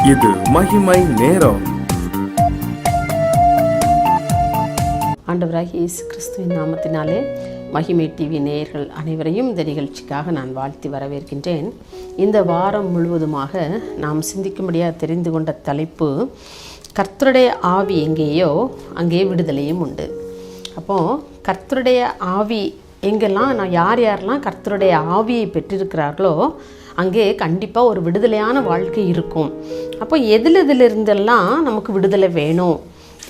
இது மகிமை நேரம். ஆண்டவராகிய இயேசு கிறிஸ்துவின் நாமத்தினாலே மகிமை டிவி நேயர்கள் அனைவரையும் இந்த நிகழ்ச்சிக்காக நான் வாழ்த்தி வரவேற்கின்றேன். இந்த வாரம் முழுவதுமாக நாம் சிந்திக்கும்படியாக தெரிந்து கொண்ட தலைப்பு, கர்த்தருடைய ஆவி எங்கேயோ அங்கே விடுதலையும் உண்டு. அப்போது கர்த்தருடைய ஆவி எங்கெல்லாம் யாரெல்லாம் கர்த்தருடைய ஆவியை பெற்றிருக்கிறார்களோ அங்கே கண்டிப்பாக ஒரு விடுதலையான வாழ்க்கை இருக்கும். அப்போ எதிலிருந்தெல்லாம் நமக்கு விடுதலை வேணும்,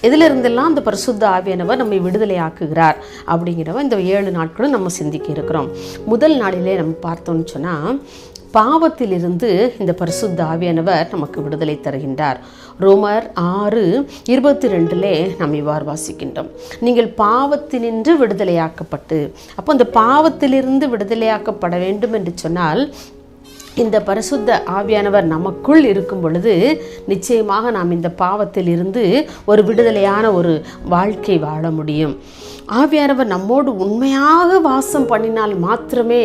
எதிலிருந்தெல்லாம் அந்த பரிசுத்த ஆவியானவர் நம்மை விடுதலை ஆக்குகிறார் அப்படிங்கிறவ இந்த 7 நாட்களும் நம்ம சிந்திக்க இருக்கிறோம். முதல் நாளிலே நம்ம பார்த்தோம்னு சொன்னால், பாவத்திலிருந்து இந்த பரிசுத்த ஆவியானவர் நமக்கு விடுதலை தருகின்றார். ரோமர் 6:22 நாம் இவ்வாறு வாசிக்கின்றோம், நீங்கள் பாவத்தினின்று விடுதலையாக்கப்பட்டு. அப்போ அந்த பாவத்திலிருந்து விடுதலையாக்கப்பட வேண்டும் என்று சொன்னால், இந்த பரிசுத்த ஆவியானவர் நமக்குள் இருக்கும் பொழுது நிச்சயமாக நாம் இந்த பாவத்தில் இருந்து ஒரு விடுதலையான ஒரு வாழ்க்கை வாழ முடியும். ஆவியானவர் நம்மோடு உண்மையாக வாசம் பண்ணினால் மாத்திரமே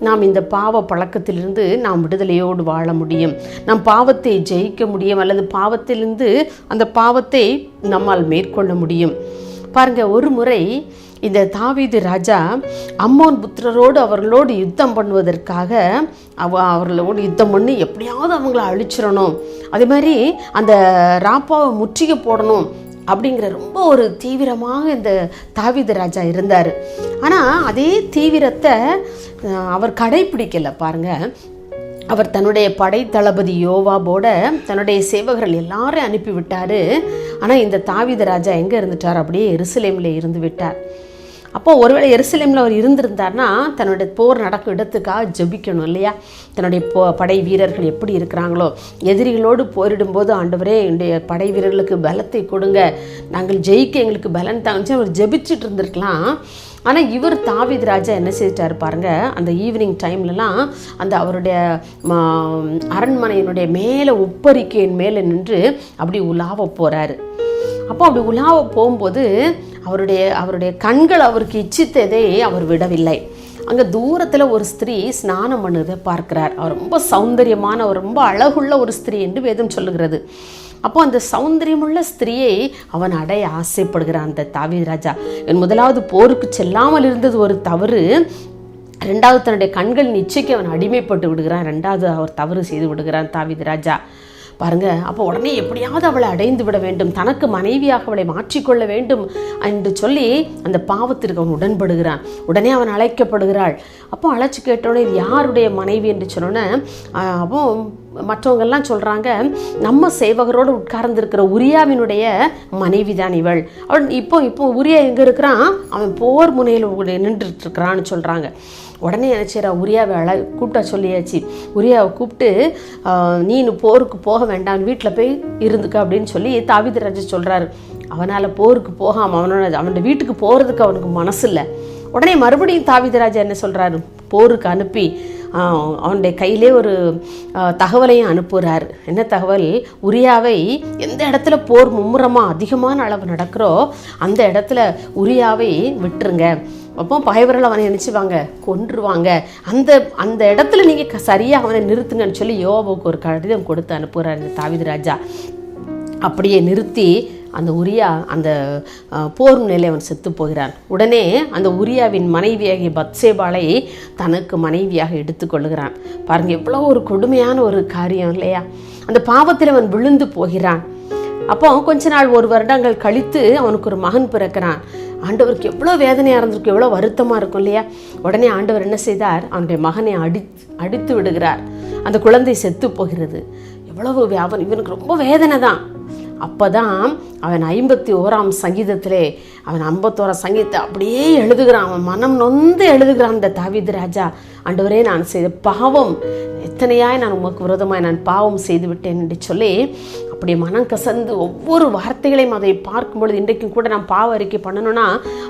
நாம் இந்த பாவ பழக்கத்திலிருந்து நாம் விடுதலையோடு வாழ முடியும். நாம் பாவத்தை ஜெயிக்க முடியும், அல்லது பாவத்திலிருந்து அந்த பாவத்தை நம்மால் மேற்கொள்ள முடியும். பாருங்க, ஒரு முறை இந்த தாவீது ராஜா அம்மோன் புத்திரரோடு அவர்களோடு யுத்தம் பண்ணுவதற்காக அவர்களோடு யுத்தம் பண்ணி எப்படியாவது அவங்கள அழிச்சிடணும், அதே மாதிரி அந்த ராப்பாவை முற்றுகை போடணும் அப்படிங்கிற ரொம்ப ஒரு தீவிரமாக இந்த தாவீது ராஜா இருந்தார். ஆனால் அதே தீவிரத்தை அவர் கடைப்பிடிக்கலை. பாருங்க, அவர் தன்னுடைய படை தளபதி யோவாபோட தன்னுடைய சேவகர்கள் எல்லாரையும் அனுப்பிவிட்டார். ஆனால் இந்த தாவீது ராஜா எங்கே இருந்துட்டார்? அப்படியே எருசலேமில் இருந்து விட்டார். அப்போது ஒருவேளை எருசலேமில் அவர் இருந்திருந்தார்னா தன்னுடைய போர் நடக்கும் இடத்துக்காக ஜெபிக்கணும் இல்லையா? தன்னுடைய படை வீரர்கள் எப்படி இருக்கிறாங்களோ, எதிரிகளோடு போரிடும்போது ஆண்டவரே என்னுடைய படை வீரர்களுக்கு பலத்தை கொடுங்க, நாங்கள் ஜெயிக்க எங்களுக்கு பலன் தாங்கன்னு அவர் ஜெபிச்சுட்டு இருந்திருக்கலாம். ஆனால் இவர் தாவீது ராஜா என்ன செய்தார் பாருங்க, அந்த ஈவினிங் டைம்லலாம் அந்த அவருடைய அரண்மனையினுடைய மேலே உப்பரிக்கையின் மேலே நின்று அப்படி உலாவ போகிறாரு. அப்போ அப்படி உலாவ போகும்போது அவருடைய கண்கள் அவருக்கு இச்சித்ததை அவர் விடவில்லை. அங்கே தூரத்தில் ஒரு ஸ்திரீ ஸ்நானம் பண்ணுவதை பார்க்கிறார். அவர் ரொம்ப சௌந்தரியமான, ரொம்ப அழகுள்ள ஒரு ஸ்திரீ என்று வேதம் சொல்லுகிறது. அப்போ அந்த சௌந்தரியமுள்ள ஸ்திரீயை அவன் அடைய ஆசைப்படுகிறான் அந்த தாவீது ராஜா. முதலாவது போருக்கு செல்லாமல் இருந்தது ஒரு தவறு, ரெண்டாவது தன்னுடைய கண்களின் இச்சைக்கு அவன் அடிமைப்பட்டு விடுகிறான், ரெண்டாவது அவர் தவறு செய்து விடுகிறான் தாவீது ராஜா. பாருங்க, அப்போ உடனே எப்படியாவது அவளை அடைந்து விட வேண்டும், தனக்கு மனைவியாக அவளை மாற்றிக்கொள்ள வேண்டும் என்று சொல்லி அந்த பாவத்திற்கு அவன் உடன்படுகிறான். உடனே அவன் அழைக்கப்படுகிறாள். அப்போ அழைச்சி கேட்டோன்னே இது யாருடைய மனைவி என்று சொன்னோன்னே அப்போ மற்றவங்கெல்லாம் சொல்கிறாங்க, நம்ம சேவகரோடு உட்கார்ந்துருக்கிற உரியாவினுடைய மனைவி தான் இவள். அவள் இப்போ உரியா எங்கே இருக்கிறான்? அவன் போர் முனையில் நின்றுட்டு இருக்கிறான்னு சொல்கிறாங்க. உடனே என்ன செய்கிறா, உரியாவை கூப்பிட்டா சொல்லியாச்சு. உரியாவை கூப்பிட்டு, நீ போருக்கு போக வேண்டாம், வீட்டில் போய் இருந்துக்க அப்படின்னு சொல்லி தாவீது ராஜா சொல்கிறாரு. அவனால் போருக்கு போகாமல் அவனோட வீட்டுக்கு போகிறதுக்கு அவனுக்கு மனசு இல்லை. உடனே மறுபடியும் தாவீது ராஜா என்ன சொல்கிறாரு, போருக்கு அனுப்பி அவனுடைய கையிலே ஒரு தகவலையும் அனுப்புகிறார். என்ன தகவல்? உரியாவை எந்த இடத்துல போர் மும்முரமாக அதிகமான அளவு நடக்கிறோ அந்த இடத்துல உரியாவை விட்டுருங்க. அப்போ பகைவர்கள் அவனை நினச்சிவாங்க, கொன்றுவாங்க, அந்த இடத்துல நீங்கள் சரியாக அவனை நிறுத்துங்கன்னு சொல்லி யோவாவுக்கு ஒரு கடிதம் கொடுத்து அனுப்புகிறார் இந்த தாவீது ராஜா. அப்படியே நிறுத்தி அந்த உரியா அந்த போர் நிலையை அவன் செத்து போகிறான். உடனே அந்த உரியாவின் மனைவியாகிய பத்சேபாளை தனக்கு மனைவியாக எடுத்துக்கொள்ளுகிறான். பாருங்க, எவ்வளோ ஒரு கொடுமையான ஒரு காரியம் இல்லையா? அந்த பாவத்தில் அவன் விழுந்து போகிறான். அப்போ கொஞ்ச நாள், 1 வருடங்கள் கழித்து அவனுக்கு ஒரு மகன் பிறக்கிறான். ஆண்டவருக்கு எவ்வளோ வேதனையாக இருந்திருக்கு, எவ்வளோ வருத்தமாக இருக்கும் இல்லையா? உடனே ஆண்டவர் என்ன செய்தார்? அவனுடைய மகனை அடித்து விடுகிறார். அந்த குழந்தை செத்து போகிறது. எவ்வளவு இவனுக்கு ரொம்ப வேதனை தான். அப்போ தான் அவன் 51ஆம் சங்கீதத்திலே அவன் 51ஆம் சங்கீதத்தை அப்படியே எழுதுகிறான். அவன் மனம் நொந்து எழுதுகிறான் இந்த தாவீது ராஜா. ஆண்டவரே, நான் செய்த பாவம் எத்தனையாய் நான் உமக்கு விரோதமாய் நான் பாவம் செய்து விட்டேன் என்று சொல்லி அப்படி மனம் கசந்து ஒவ்வொரு வார்த்தைகளையும் அதை பார்க்கும்பொழுது, இன்றைக்கும் கூட நான் பாவ அறிக்கை பண்ணணும்னா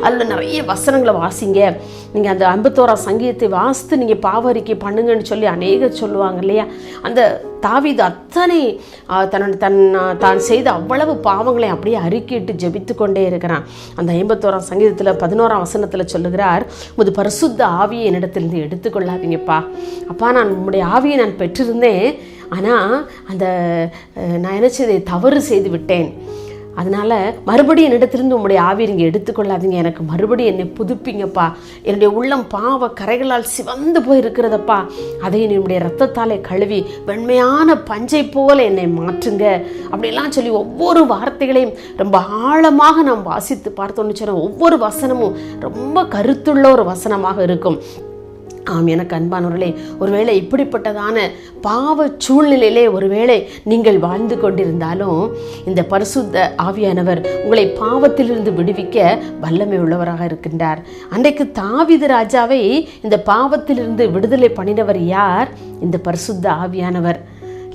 அதில் நிறைய வசனங்களை வாசிங்க, நீங்கள் அந்த 51ஆம் சங்கீதத்தை வாசித்து நீங்கள் பாவ அறிக்கை பண்ணுங்கன்னு சொல்லி அநேகர் சொல்லுவாங்க இல்லையா? அந்த தாவீது அத்தனை தான் செய்த அவ்வளவு பாவங்களை அப்படியே அறிக்கையிட்டு ஜெபித்து கொண்டே இருக்கிறான். அந்த 51ஆம் சங்கீதத்தில் 11ஆம் வசனத்தில் சொல்லுகிறார், உமது பரிசுத்த ஆவியை என்னிடத்திலிருந்து எடுத்துக்கொள்ளாதீங்கப்பா. அப்பா, நான் உம்முடைய ஆவியை நான் பெற்றிருந்தேன், ஆனால் நான் என்ன செய்த தவறு செய்து விட்டேன், அதனால் மறுபடியும் என்னிடத்திலிருந்து உங்களுடைய ஆவியை நீங்கள் எடுத்துக்கொள்ளாதீங்க, எனக்கு மறுபடியும் என்னை புதுப்பிங்கப்பா, என்னுடைய உள்ளம் பாவ கரைகளால் சிவந்து போய் இருக்கிறதப்பா, அதை என்னுடைய ரத்தத்தாலே கழுவி வெண்மையான பஞ்சை போல என்னை மாற்றுங்க அப்படிலாம் சொல்லி ஒவ்வொரு வார்த்தைகளையும் ரொம்ப ஆழமாக நாம் வாசித்து பார்த்தோன்னு சொன்ன ஒவ்வொரு வசனமும் ரொம்ப கருத்துள்ள ஒரு வசனமாக இருக்கும். எனக்கு அன்பானவர்களே, ஒருவேளை இப்படிப்பட்டதான பாவ சூழ்நிலையிலே ஒருவேளை நீங்கள் வாழ்ந்து கொண்டிருந்தாலும் இந்த பரிசுத்த ஆவியானவர் உங்களை பாவத்திலிருந்து விடுவிக்க வல்லமை உள்ளவராக இருக்கின்றார். அன்றைக்கு தாவீது ராஜாவை இந்த பாவத்திலிருந்து விடுதலை பண்ணினவர் யார்? இந்த பரிசுத்த ஆவியானவர்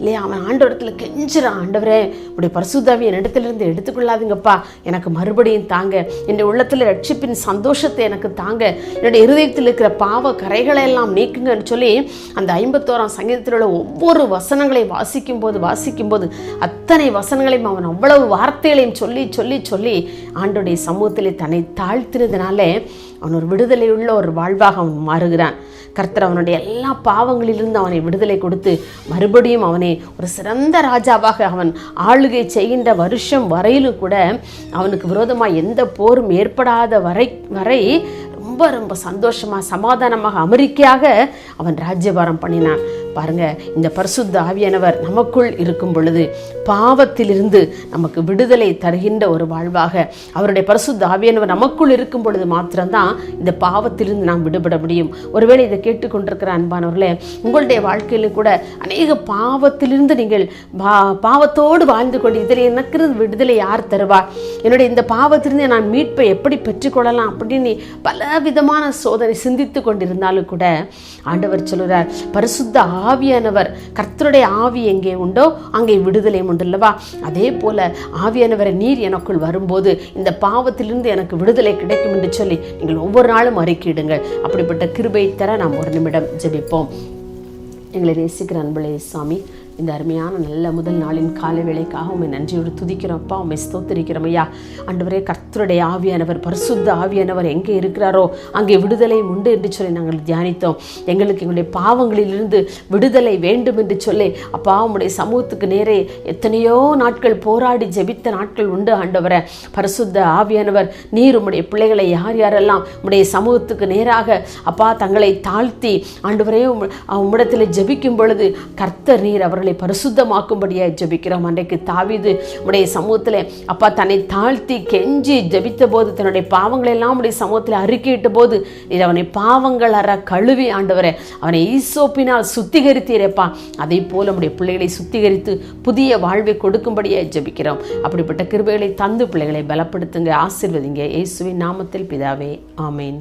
இல்லையா? அவன் ஆண்டவரத்தில் கெஞ்சுறான், ஆண்டவரே உடைய பரிசுத்தாவி என் இடத்துலேருந்து எடுத்துக்கொள்ளாதுங்கப்பா, எனக்கு மறுபடியும் தாங்க, என்னுடைய உள்ளத்தில் ரட்சிப்பின் சந்தோஷத்தை எனக்கு தாங்க, என்னுடைய இருதயத்தில் இருக்கிற பாவ கரைகளை எல்லாம் நீக்குங்கன்னு சொல்லி அந்த 51ஆம் சங்கீதத்தில் உள்ள ஒவ்வொரு வசனங்களை வாசிக்கும் போது அத்தனை வசனங்களையும் அவன் அவ்வளவு வார்த்தைகளையும் சொல்லி சொல்லி சொல்லி ஆண்டோடைய சமூகத்திலே தன்னை தாழ்த்தினதுனாலே அவன் ஒரு விடுதலையுள்ள ஒரு வாழ்வாக அவன் மாறுகிறான். கர்த்தர் அவனுடைய எல்லா பாவங்களிலிருந்து அவனை விடுதலை கொடுத்து மறுபடியும் அவனை ஒரு சிறந்த ராஜாவாக அவன் ஆளுகை செய்கின்ற வருஷம் வரையிலும் கூட அவனுக்கு விரோதமாக எந்த போரும் ஏற்படாத வரை ரொம்ப ரொம்ப சந்தோஷமாக சமாதானமாக அமெரிக்கையாக அவன் ராஜ்யபாரம் பண்ணினான். பாருங்க, இந்த பரிசுத்த ஆவியானவர் நமக்குள் இருக்கும் பொழுது பாவத்திலிருந்து நமக்கு விடுதலை தருகின்ற ஒரு வாழ்வாக, அவருடைய பரிசுத்த ஆவியானவர் நமக்குள் இருக்கும் பொழுது மாத்திரம்தான் இந்த பாவத்திலிருந்து நாம் விடுபட முடியும். ஒருவேளை இதை கேட்டுக்கொண்டிருக்கிற அன்பானவர்களே, உங்களுடைய வாழ்க்கையிலும் கூட அநேக பாவத்திலிருந்து நீங்கள் பாவத்தோடு வாழ்ந்து கொண்டு இதில் எனக்கு விடுதலை யார் தருவார், என்னுடைய இந்த பாவத்திலிருந்து நான் மீட்பை எப்படி பெற்றுக்கொள்ளலாம் அப்படின்னு பல விதமான சோதனை சிந்தித்து கொண்டிருந்தாலும் கூட ஆண்டவர் சொல்கிறார், பரிசுத்த ஆவியானவர், கர்த்தருடைய ஆவி எங்கே உண்டோ அங்கே விடுதலை உண்டல்லவா? அதே போல ஆவியானவரை நீர் எனக்குள் வரும்போது இந்த பாவத்திலிருந்து எனக்கு விடுதலை கிடைக்கும் என்று சொல்லி நீங்கள் ஒவ்வொரு நாளும் அறிக்கையிடுங்கள். அப்படிப்பட்ட கிருபை தர நாம் ஒரு நிமிடம் ஜெபிப்போம். எங்களை நேசிக்கிற அன்புலே சாமி, இந்த அருமையான நல்ல முதல் நாளின் காலை வேளைக்காக உண்மை நன்றியோடு துதிக்கிறோம்ப்பா, உண்மை ஸ்தோத்திரிக்கிறோம் ஐயா. ஆண்டவரே, கர்த்தருடைய ஆவியானவர், பரிசுத்த ஆவியானவர் எங்கே இருக்கிறாரோ அங்கே விடுதலை உண்டு என்று சொல்லி நாங்கள் தியானித்தோம். எங்களுக்கு எங்களுடைய பாவங்களிலிருந்து விடுதலை வேண்டும் என்று சொல்லி அப்பா உம்முடைய சமூகத்துக்கு நேரே எத்தனையோ நாட்கள் போராடி ஜெபித்த நாட்கள் உண்டு. ஆண்டவரே, பரிசுத்த ஆவியானவர் நீர் உம்முடைய பிள்ளைகளை யார் யாரெல்லாம் உம்முடைய சமூகத்துக்கு நேராக அப்பா தங்களை தாழ்த்தி ஆண்டவரே உம்மிடத்தில் ஜெபிக்கும் பொழுது கர்த்தர் நீர் அவர்களை பரிசுத்தமாக்கும்படியாக ஜெபிக்கிறோம். அன்றைக்கு தாவீது உடைய சமூகத்தில் அப்பா தன்னை தாழ்த்தி கெஞ்சி ஜெபித்த போது, தன்னுடைய பாவங்களை எல்லாம் உடைய சமூகத்தில் அறிக்கையிட்ட போது நீர் அவனை பாவங்கள் அற கழுவி ஆண்டவரே அவனை ஈசோப்பினால் சுத்திகரித்தீரப்பா. அதே போல உடைய பிள்ளைகளை சுத்திகரித்து புதிய வாழ்வை கொடுக்கும்படியாக ஜெபிக்கிறோம். அப்படிப்பட்ட கிருபைகளை தந்து பிள்ளைகளை பலப்படுத்துங்க, ஆசீர்வதிங்க. இயேசுவின் நாமத்தில் பிதாவே, ஆமேன்.